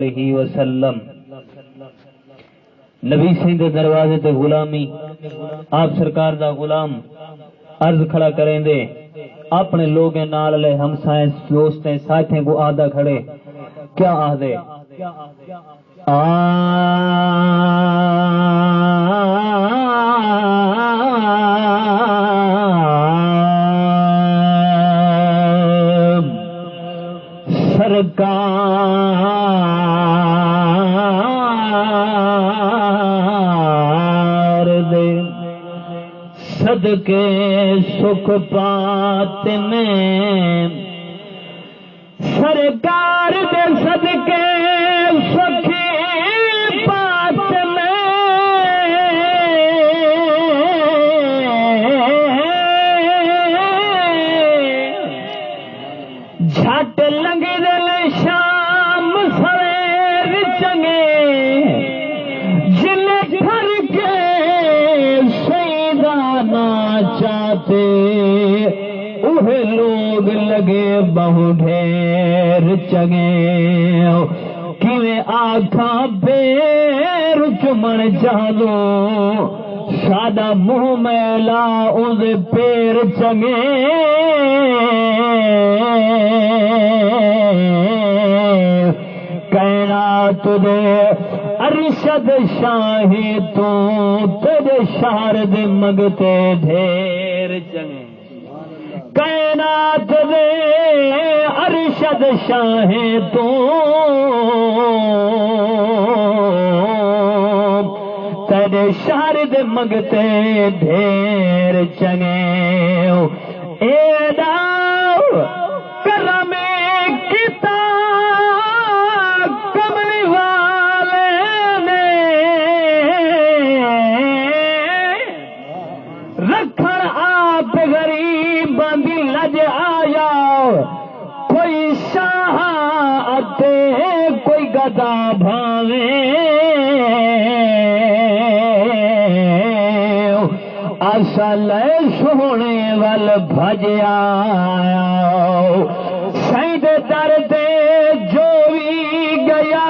علیہ وسلم نبی سین دے دروازے تے غلامی آپ سرکار دا غلام عرض کھڑا کریں دے اپنے لوگیں نال لے ہمسائیں دوستیں ساتھیں کو آدھا کھڑے کیا آدھے سرکار دے صدقے سکھ پات میں سرکار دے صدقے سکھ پات میں جھٹ لنگ دل شام سویر چنگے جن گھر کے سیدانا چاہتے وہ لوگ لگے بہو ڈھیر چنگے کیویں آنکھاں پیر چمن چاہدو سادہ منہ میلا اس پیر چنگے کائنات دے ارشد شاہی تو تیرے شارد مگتے ڈھیر چنگے کائنات دے ارشد شاہی تو تیرے شارد مگتے ڈھیر چنگے ایڈا کرم کتاب کملی والے نے رکھن آپ غریب دی لج آیا کوئی شاہ اتے کوئی گدا بھاوے اصل سونے وال بھج آیا سید درد جو بھی گیا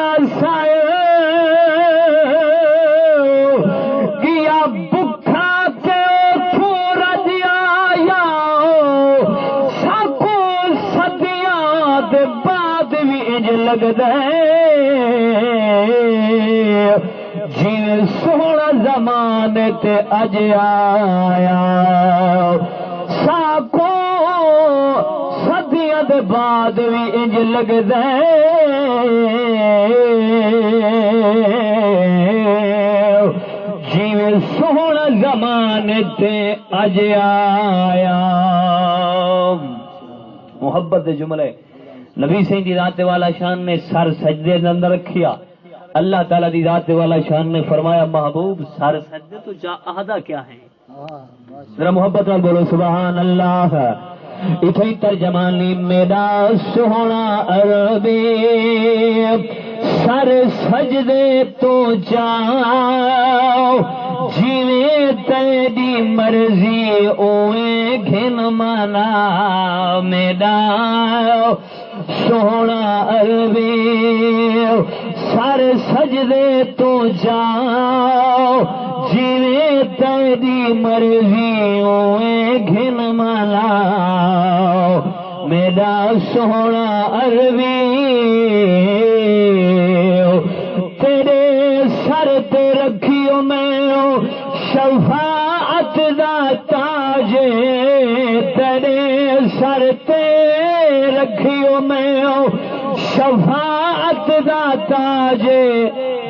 گیا بکھا تے رج آیا ساکو صدیاں دے بعد بھی انج لگدا جی سونا زمانے تے اج آیا ساکو صدیاں دے بعد بھی انج لگدا جی سونا زمانے تے اج آیا محبت دے جملے نبی سین دی ذات والا شان نے سر سجدے دے اندر رکھیا اللہ تعالیٰ دی ذات والا شان نے فرمایا محبوب سر سجدے تو جا اہدا کیا ہے ذرا محبت نال بولو سبحان اللہ اتھے ترجمانی میرا سونا عربی سر سجدے تو جاؤ جیویں تیری مرضی اویں گھن منا میرا سونا عربی سر سجدے تو جاؤ جیویں تیری مرضی اویں گھن منا میرا سونا عربی تیرے سر تے رکھیو میں شفاعت دا تاج تیرے سر تے رکھیو میں شفاعت دا تاج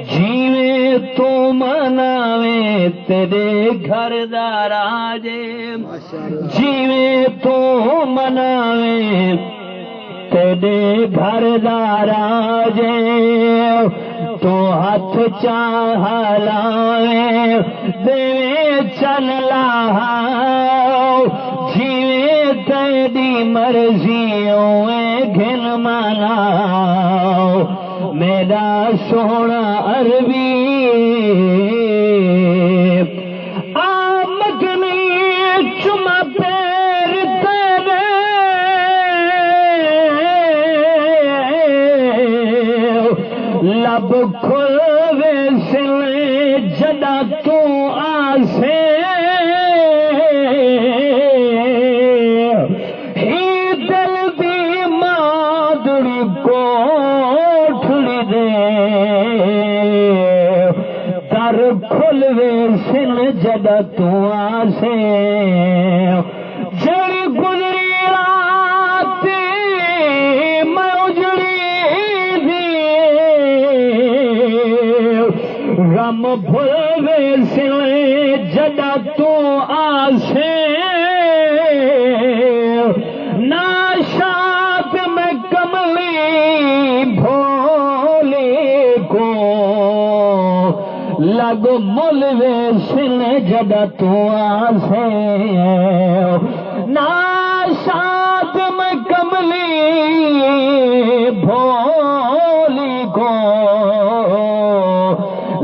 جیویں تو مناویں تیرے گھر دا راج جیویں تو مناویں تیرے گھر دا راج تو ہاتھ چاہ لاویں دے چل لا جیویں تیری مرضی اویں گھن منا میرا سونا عربی آمدنی چما پیر تیرے لب کھل ویسے جدا تو آسے ہی دل دی مادڑی کوٹھڑی دے در کھل ویسے جدا تو آسے جڑی گزری رات میں اجڑی دی غم بھول ویسے جدا تو آسے ناشاد میں کملی بھولے کو لگ مل ویسے جدا تو آسے ناشاد میں کملی بھولی کو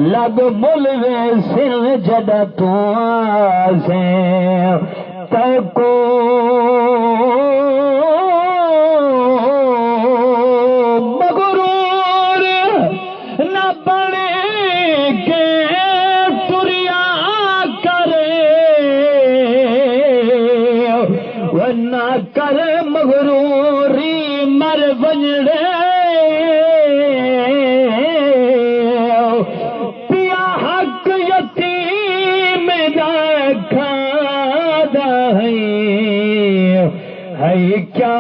لگ مل ویسے جدا تو آسے تکو مغرور نہ بنے کے تریا کرے ورنہ کر مغروری مر بجڑے پیا حق یتیم دا کھادا ہے کیا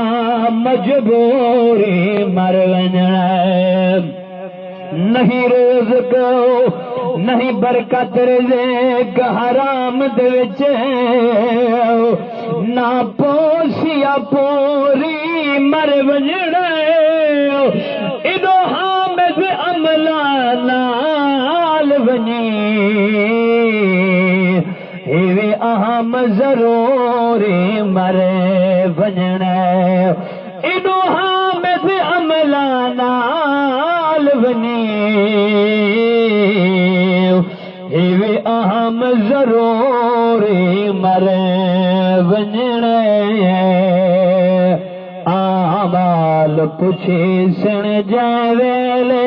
مجبوری مر بجڑے نہیں رزق نہیں برکت رزق حرام دے وچ نہ پوسیا پوری مر بجڑے ادو حامد عملہ نال بنی ہیوے اہم ضروری مر بجڑے ادو حامد عملہ نال بنی ہیوے اہم ضروری مر بجڑے آمال پوچھی سن جائے ویلے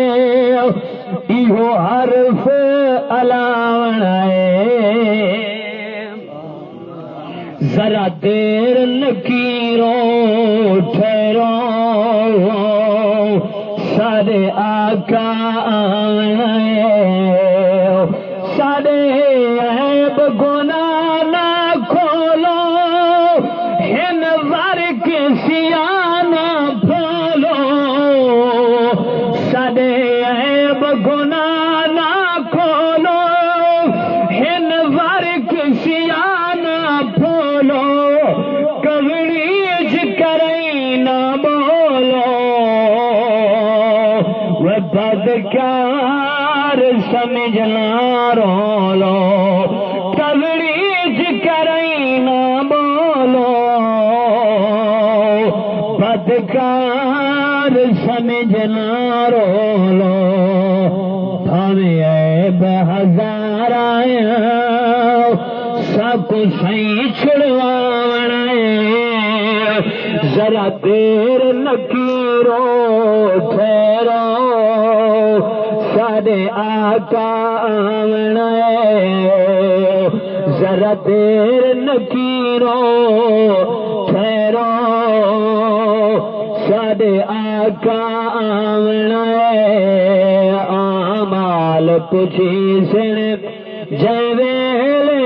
ایہو حرف علاوہ ذرا دیر نکیرو ٹھہرو سارے آقا آئے سارے عیب گناہ نہ کھولو ہن ور کسیا نہ پھولو سارے عیب گناہ نہ کھولو ہن ور کسیا نہ پھولو کبڑی کریں نہ بولو وہ بدکار سمجھنا رولو کبڑی کریں نہ بولو بدکار سمجھنا رولو بھاوے عیب ہزار آیا سب کو صحیح چھڑوانا ذرا دیر نکیرو ٹھہرو سارے آقا آونا ذرا دیر نکیرو ٹھہرو سارے آقا آونا آمال پوچھی سن جے ویلے